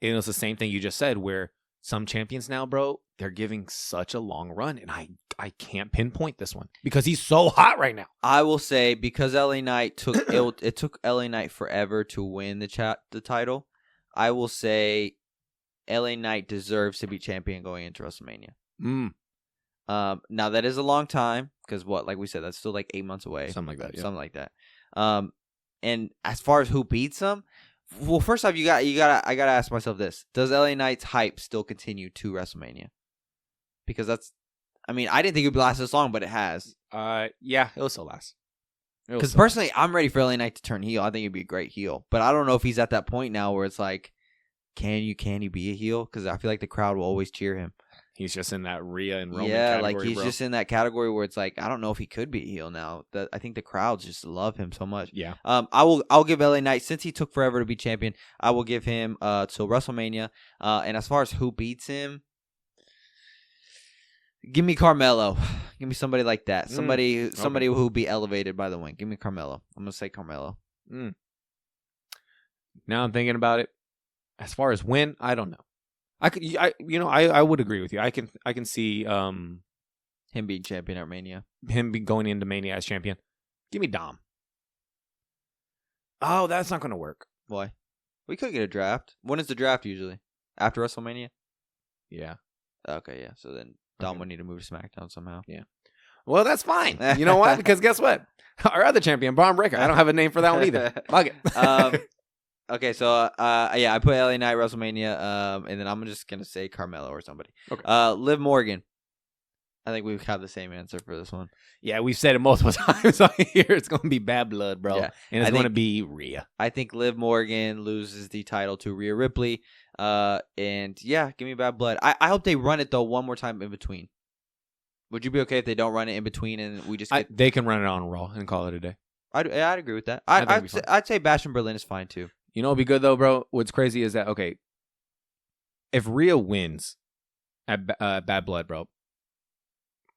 it was the same thing you just said, where some champions now, bro, they're giving such a long run, and I can't pinpoint this one because he's so hot right now. I will say because LA Knight it took LA Knight forever to win the title. I will say LA Knight deserves to be champion going into WrestleMania. Now that is a long time because like we said, that's still like 8 months away, something like that. Yeah. Something like that. And as far as who beats him, well, first off, I gotta ask myself this: does LA Knight's hype still continue to WrestleMania? Because I didn't think it would last this long, but it has. Yeah, it'll still last. Because personally, I'm ready for LA Knight to turn heel. I think he'd be a great heel, but I don't know if he's at that point now where it's like, can you be a heel? Because I feel like the crowd will always cheer him. He's just in that Rhea and Roman category, category, like he's bro. just in that category where it's like I don't know if he could be a heel now. I think the crowds just love him so much. Yeah. I'll give LA Knight, since he took forever to be champion, I will give him till WrestleMania. And as far as who beats him, give me Carmelo. Give me somebody like that. Somebody who will be elevated by the win. Give me Carmelo. I'm gonna say Carmelo. Now I'm thinking about it. As far as win, I don't know. I would agree with you. I can see him being champion at Mania. Him going into Mania as champion. Give me Dom. Oh, that's not going to work. Why? We could get a draft. When is the draft usually? After WrestleMania? Yeah. Okay, yeah. So then Dom would need to move to SmackDown somehow. Yeah. Well, that's fine. You know why? Because guess what? Our other champion, Braun Breaker. I don't have a name for that one either. Fuck it. Okay, so I put LA Knight WrestleMania, and then I'm just gonna say Carmelo or somebody. Okay. Liv Morgan. I think we've had the same answer for this one. Yeah, we've said it multiple times on here. It's gonna be Bad Blood, bro, yeah. and it's gonna be Rhea. I think Liv Morgan loses the title to Rhea Ripley. And yeah, give me Bad Blood. I hope they run it though one more time in between. Would you be okay if they don't run it in between and we just get... They can run it on Raw and call it a day. I'd agree with that. I'd say Bash in Berlin is fine too. You know what'd be good though, bro? What's crazy is that, okay, if Rhea wins at Bad Blood, bro,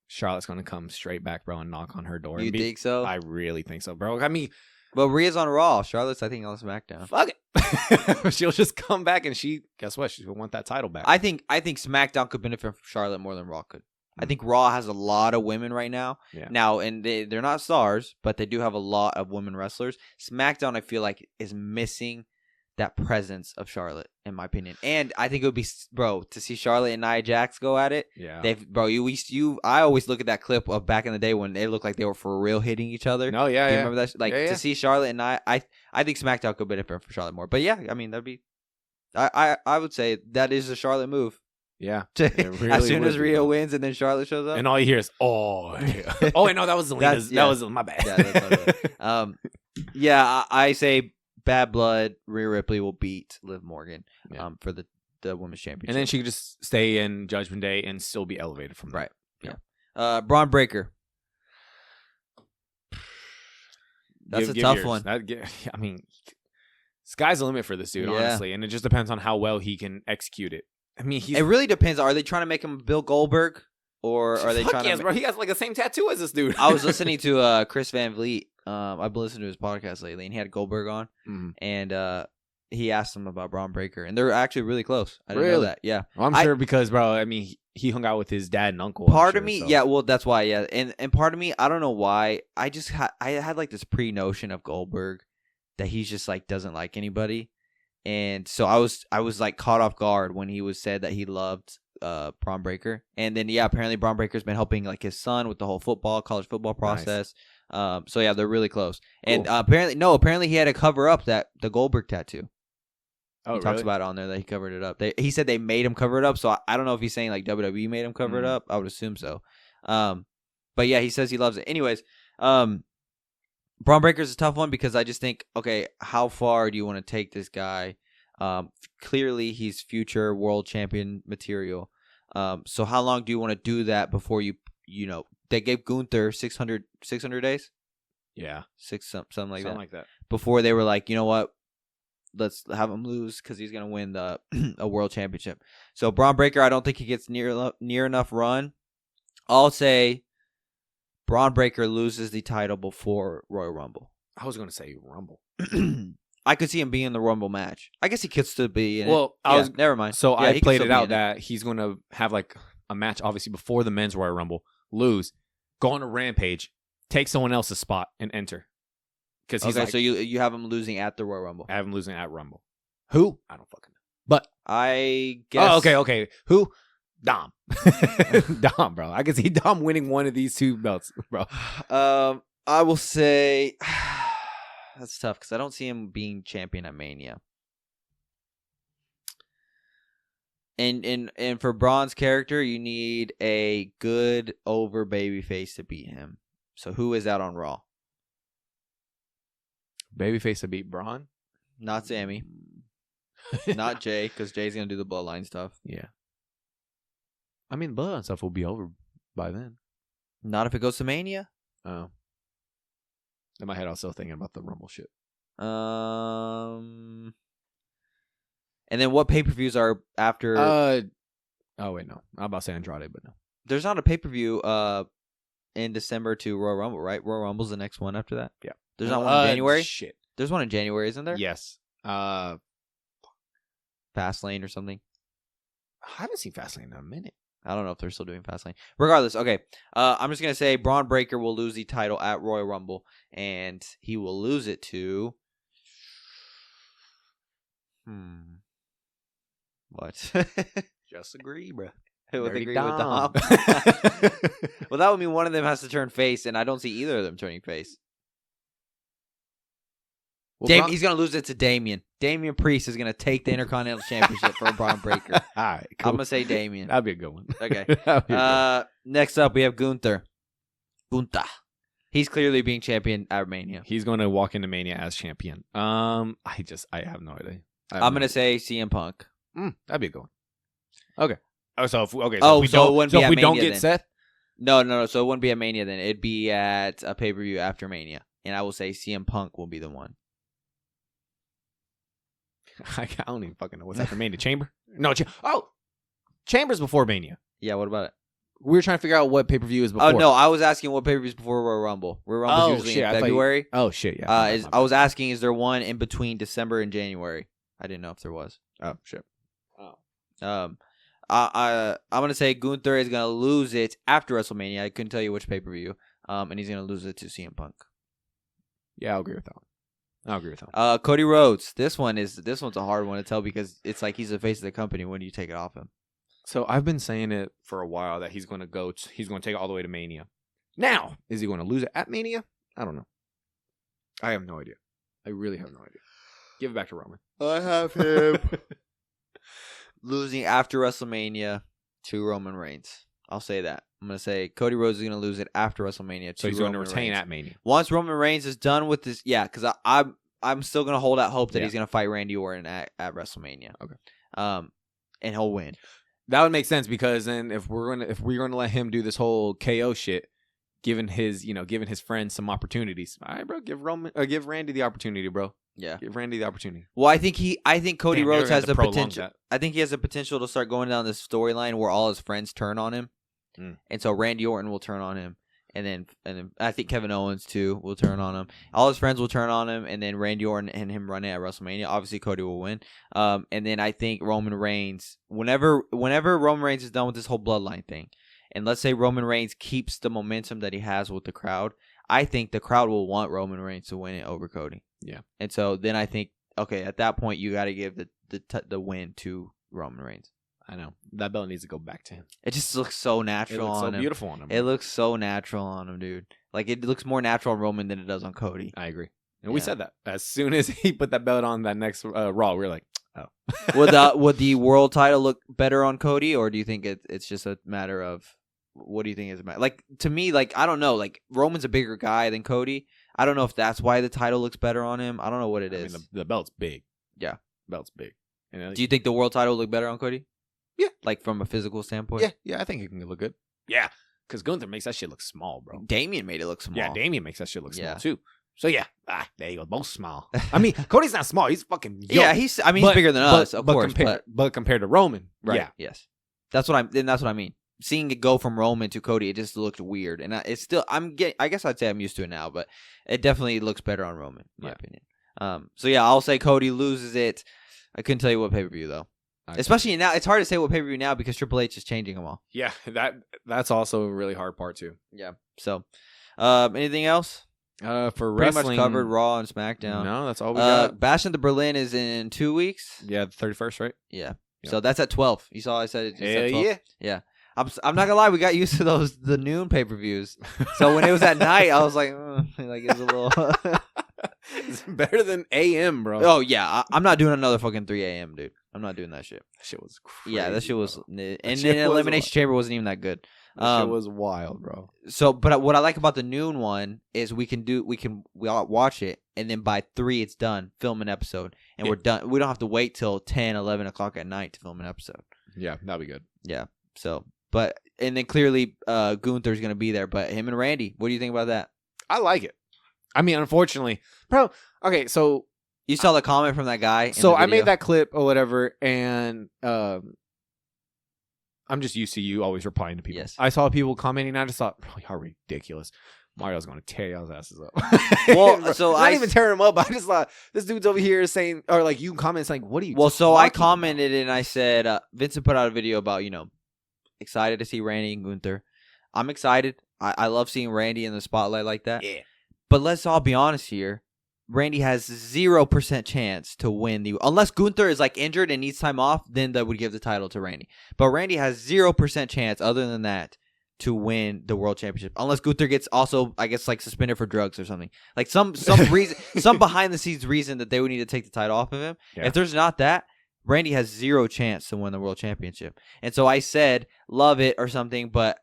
Charlotte's going to come straight back, bro, and knock on her door. You think so? I really think so, bro. I mean... But Rhea's on Raw. Charlotte's, I think, on SmackDown. Fuck it. She'll just come back and guess what? She's going to want that title back. I think SmackDown could benefit from Charlotte more than Raw could. I think Raw has a lot of women right now. Yeah. Now, and they're not stars, but they do have a lot of women wrestlers. SmackDown, I feel like, is missing that presence of Charlotte, in my opinion. And I think it would be, bro, to see Charlotte and Nia Jax go at it. Yeah. I always look at that clip of back in the day when they looked like they were for real hitting each other. No, yeah, Do you remember that? Like, yeah. To see Charlotte and Nia, I think SmackDown could benefit from Charlotte more. But yeah, I mean, that'd be, I would say that is a Charlotte move. Yeah. Really as soon as Rhea wins and then Charlotte shows up. And all you hear is, oh, yeah. Oh, wait, no, that was Zelina's. That was my bad. Yeah, that's my bad. Yeah, I say Bad Blood, Rhea Ripley will beat Liv Morgan for the Women's Championship. And then she could just stay in Judgment Day and still be elevated from that. Right. Yeah. Braun Breaker. That's a tough one. I mean, sky's the limit for this dude, honestly. And it just depends on how well he can execute it. I mean, it really depends. Are they trying to make him Bill Goldberg, or are they trying to? Bro, he has like the same tattoo as this dude. I was listening to Chris Van Vliet. I've been listening to his podcast lately, and he had Goldberg on, and he asked him about Braun Breaker, and they're actually really close. I didn't know that. Yeah, well, I'm sure because, bro, I mean, he hung out with his dad and uncle. Part of me, yeah, well, that's why, yeah, and part of me, I don't know why. I just I had like this pre-notion of Goldberg that he's just like doesn't like anybody. And so I was like caught off guard when he said that he loved Braun Breaker. And then apparently Braun Breaker's been helping like his son with the whole college football process. Nice. So yeah, they're really close. Cool. And apparently he had to cover up the Goldberg tattoo. Oh, he talks about it on there that he covered it up. He said they made him cover it up. So I don't know if he's saying like WWE made him cover it up. I would assume so. But yeah, he says he loves it. Anyways, Braun Breaker's a tough one because I just think, okay, how far do you want to take this guy? Clearly, he's future world champion material. So how long do you want to do that before they gave Gunther 600 days? Yeah. Something like that. Before they were like, you know what? Let's have him lose because he's going to win a world championship. So Braun Breaker, I don't think he gets near enough run. I'll say Braun Breaker loses the title before Royal Rumble. I was going to say Rumble. I could see him being in the Rumble match. I guess he could still be in it. Well, never mind. So Yeah, I he could played still it be out in that he's going to have like a match, obviously, before the men's Royal Rumble, lose, go on a rampage, take someone else's spot, and enter. Because he's so you have him losing at the Royal Rumble. I have him losing at Rumble. Who? I don't fucking know. But I guess. Oh, okay. Who? Dom. Dom, bro. I can see Dom winning one of these two belts, bro. I will say that's tough because I don't see him being champion at Mania. And for Braun's character, you need a good over babyface to beat him. So who is out on Raw? Babyface to beat Braun? Not Sammy. Not Jay, because Jay's going to do the bloodline stuff. Yeah. I mean, bloodline stuff will be over by then. Not if it goes to Mania. Oh. In my head, I was still thinking about the Rumble shit. And then what pay-per-views are after? Oh, wait, no. I'm about to say Andrade, but no. There's not a pay-per-view in December to Royal Rumble, right? Royal Rumble's the next one after that? Yeah. There's not one in January? Shit. There's one in January, isn't there? Yes. Fastlane or something. I haven't seen Fastlane in a minute. I don't know if they're still doing Fastlane. Regardless, okay. I'm just going to say Braun Breaker will lose the title at Royal Rumble, and he will lose it to... What? Just agree, bro. Who would Dirty agree with Dom. Dom? Well, that would mean one of them has to turn face, and I don't see either of them turning face. Well, He's going to lose it to Damian. Damian Priest is going to take the Intercontinental Championship for Braun Breaker. All right, cool. I'm going to say Damian. That'd be a good one. Okay. That'd be a good one. Next up, we have Gunther. He's clearly being champion at Mania. He's going to walk into Mania as champion. I have no idea. I'm going to say CM Punk. That'd be a good one. Okay. So if we it wouldn't be if at we don't Mania get then. Seth, No. So it wouldn't be at Mania then. It'd be at a pay-per-view after Mania. And I will say CM Punk will be the one. I don't even fucking know what's after Mania. Chamber? No. Chamber's before Mania. Yeah, what about it? We were trying to figure out what pay-per-view is before. Oh, no. I was asking what pay-per-views before Royal Rumble. Royal Rumble's usually in February. Oh, shit, yeah. I was asking, is there one in between December and January? I didn't know if there was. Oh, shit. I'm gonna say Gunther is gonna lose it after WrestleMania. I couldn't tell you which pay-per-view. And he's gonna lose it to CM Punk. Yeah, I'll agree with that one. Cody Rhodes. This one's a hard one to tell because it's like he's the face of the company when you take it off him. So I've been saying it for a while that he's going to take it all the way to Mania. Now, is he going to lose it at Mania? I don't know. I have no idea. I really have no idea. Give it back to Roman. I have him losing after WrestleMania to Roman Reigns. I'll say that. I'm going to say Cody Rhodes is going to lose it after WrestleMania to So he's Roman going to retain Reigns. at Mania. Once Roman Reigns is done with this, yeah, because I'm still going to hold out hope that Yeah. he's going to fight Randy Orton at WrestleMania. Okay. And he'll win. That would make sense because then if we're gonna let him do this whole KO shit, giving his friends some opportunities. All right, bro, give Randy the opportunity, bro. Yeah. Give Randy the opportunity. Well, I think Cody Damn, Rhodes they're has gonna the prolong potential. that. I think he has the potential to start going down this storyline where all his friends turn on him, and so Randy Orton will turn on him, and then I think Kevin Owens too will turn on him. All his friends will turn on him, and then Randy Orton and him running at WrestleMania. Obviously, Cody will win. And then I think Roman Reigns, whenever Roman Reigns is done with this whole bloodline thing, and let's say Roman Reigns keeps the momentum that he has with the crowd, I think the crowd will want Roman Reigns to win it over Cody. Yeah. And so then I think, okay, at that point you got to give the win to Roman Reigns. I know that belt needs to go back to him. It just looks so natural It looks so on him. beautiful on him. It looks so natural on him, dude. Like it looks more natural on Roman than it does on Cody. I agree. And we Yeah. said that as soon as he put that belt on that next Raw, we were like, oh. Would the world title look better on Cody, or do you think it's just a matter of what do you think is a matter? Like to me, like I don't know. Like Roman's a bigger guy than Cody. I don't know if that's why the title looks better on him. I don't know what it is. I mean, the belt's big. Yeah. Belt's big. And Do you think the world title would look better on Cody? Yeah. Like from a physical standpoint? Yeah, I think it can look good. Yeah. Because Gunther makes that shit look small, bro. Damian made it look small. Yeah, Damian makes that shit look small, Yeah. too. So, yeah. There you go. Both small. I mean, Cody's not small. He's fucking yoked. Yeah, he's bigger than us, of course. But compared to Roman, right. yeah. Yes. That's what I mean. Seeing it go from Roman to Cody, it just looked weird. And it's still, I guess I'd say I'm used to it now, but it definitely looks better on Roman, in my opinion. So yeah, I'll say Cody loses it. I couldn't tell you what pay-per-view though. Especially now, it's hard to say what pay-per-view now because Triple H is changing them all. Yeah, that's also a really hard part too. Yeah. So, anything else? For Pretty wrestling, much covered Raw and SmackDown. No, that's all we got. Bash at the Berlin is in 2 weeks. Yeah, the 31st, right? Yeah. Yep. So that's at 12. You saw I said it's at 12? Yeah. Yeah. I'm not gonna lie, we got used to the noon pay-per-views. So when it was at night, I was like it's a little. It's better than AM, bro. Oh yeah, I'm not doing another fucking 3 a.m., dude. I'm not doing that shit. That shit was crazy. Yeah, that shit was, bro. and then Elimination Chamber wasn't even that good. That shit was wild, bro. So, but what I like about the noon one is we all watch it, and then by 3 it's done. Film an episode, and we're done. We don't have to wait till 10, 11 o'clock at night to film an episode. Yeah, that'd be good. Yeah. So, and then clearly Gunther's gonna be there, but him and Randy. What do you think about that? I like it. I mean, unfortunately, bro. Okay, so You saw the comment from that guy. So I made that clip or whatever, and I'm just used to you always replying to people. Yes. I saw people commenting, and I just thought, bro, how ridiculous. Mario's going to tear y'all's asses up. Well, so not even tearing them up. I just thought this dude's over here saying, or like you comment saying, what are you? Well, so I talking commented and I said, Vincent put out a video about excited to see Randy and Gunther. I'm excited. I love seeing Randy in the spotlight like that. Yeah. But let's all be honest here. Randy has 0% chance to win unless Gunther is like injured and needs time off, then that would give the title to Randy. But Randy has 0% chance other than that to win the world championship. Unless Gunther gets also, I guess, like suspended for drugs or something. Like some reason, some behind the scenes reason that they would need to take the title off of him. Yeah. If there's not that, Randy has 0 chance to win the world championship. And so I said, love it or something, but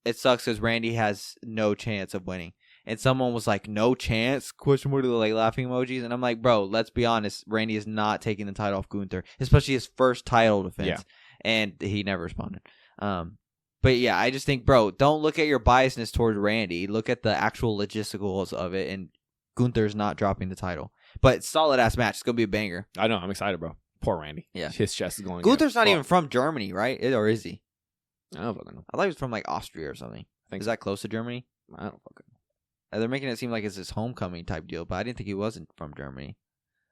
it sucks because Randy has no chance of winning. And someone was like, no chance? Question mark, like laughing emojis. And I'm like, bro, let's be honest. Randy is not taking the title off Gunther, especially his first title defense. Yeah. And he never responded. But yeah, I just think, bro, don't look at your biasness towards Randy. Look at the actual logisticals of it. And Gunther's not dropping the title. But solid ass match. It's going to be a banger. I know. I'm excited, bro. Poor Randy. Yeah. His chest is going. Gunther's not even from Germany, right? Or is he? I don't fucking know. I thought he was from like Austria or something. Is that close to Germany? I don't fucking know. They're making it seem like it's his homecoming type deal, but I didn't think he wasn't from Germany.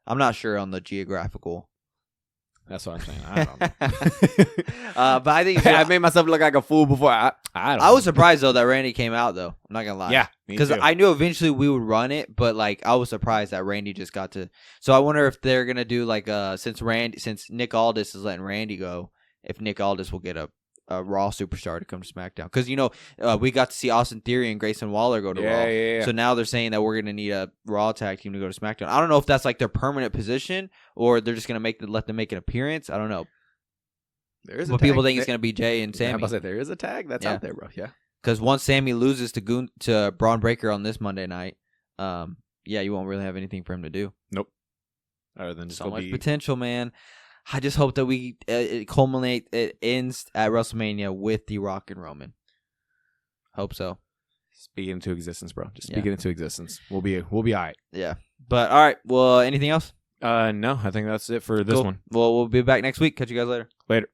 I'm not sure on the geographical. That's what I'm saying. I don't know. But I think I made myself look like a fool before. I was surprised though that Randy came out though. I'm not gonna lie. Yeah, because I knew eventually we would run it, but like I was surprised that Randy just got to. So I wonder if they're gonna do like since Nick Aldis is letting Randy go, if Nick Aldis will get a Raw superstar to come to SmackDown, because we got to see Austin Theory and Grayson Waller go to Raw. Yeah. So now they're saying that we're gonna need a Raw tag team to go to SmackDown. I don't know if that's like their permanent position or they're just gonna let them make an appearance. I don't know. There is, but people think it's gonna be Jay and Sammy. I was about to say there is a tag that's out there, bro. Yeah. Because once Sammy loses to Braun Breaker on this Monday night, you won't really have anything for him to do. Nope. Other than just so much potential, man. I just hope that it ends at WrestleMania with The Rock and Roman. Hope so. Speak it into existence, bro. Just speak it into existence. We'll be all right. Yeah. But all right. Well, anything else? No, I think that's it for this one. Well, we'll be back next week. Catch you guys later. Later.